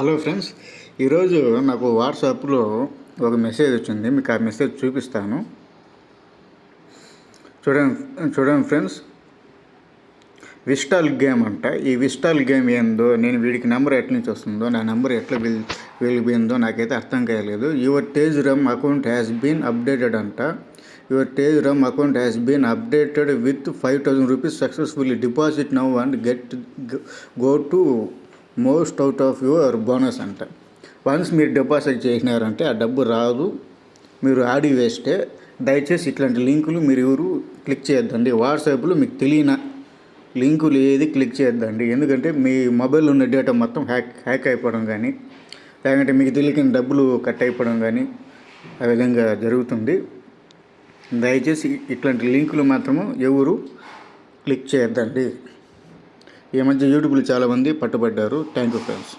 Hello friends, ఈరోజు నాకు వాట్సాప్లో ఒక మెసేజ్ వచ్చింది. మీకు ఆ మెసేజ్ చూపిస్తాను. చూడండి ఫ్రెండ్స్, విస్టాల్ గేమ్ అంట. ఈ విస్టాల్ గేమ్ ఏందో, నేను వీడికి నెంబర్ ఎట్ల నుంచి వస్తుందో, నా నెంబర్ ఎట్లా వెళ్ళిపోయిందో నాకైతే అర్థం కాలేదు. Your Tez rummy account has been updated అంట. Your Tez rummy account has been updated with 5,000 rupees successfully deposit now and go to most out of your bonus అంట. వన్స్ మీరు డిపాజిట్ చేసినారంటే ఆ డబ్బు రాదు, మీరు ఆడి వేస్తే. దయచేసి ఇట్లాంటి లింకులు మీరు ఎవరు క్లిక్ చేయొద్దండి. వాట్సాప్లో మీకు తెలియని లింకులు ఏది క్లిక్ చేయొద్దండి. ఎందుకంటే మీ మొబైల్లో ఉన్న డేటా మొత్తం హ్యాక్ అయిపోవడం కానీ, లేదంటే మీకు తెలియని డబ్బులు కట్ అయిపోవడం కానీ ఆ విధంగా జరుగుతుంది. దయచేసి ఇట్లాంటి లింకులు మాత్రము ఎవరు క్లిక్ చేయొద్దండి. ఈ మధ్య యూట్యూబ్లో చాలామంది పట్టుబడ్డారు. Thank you friends.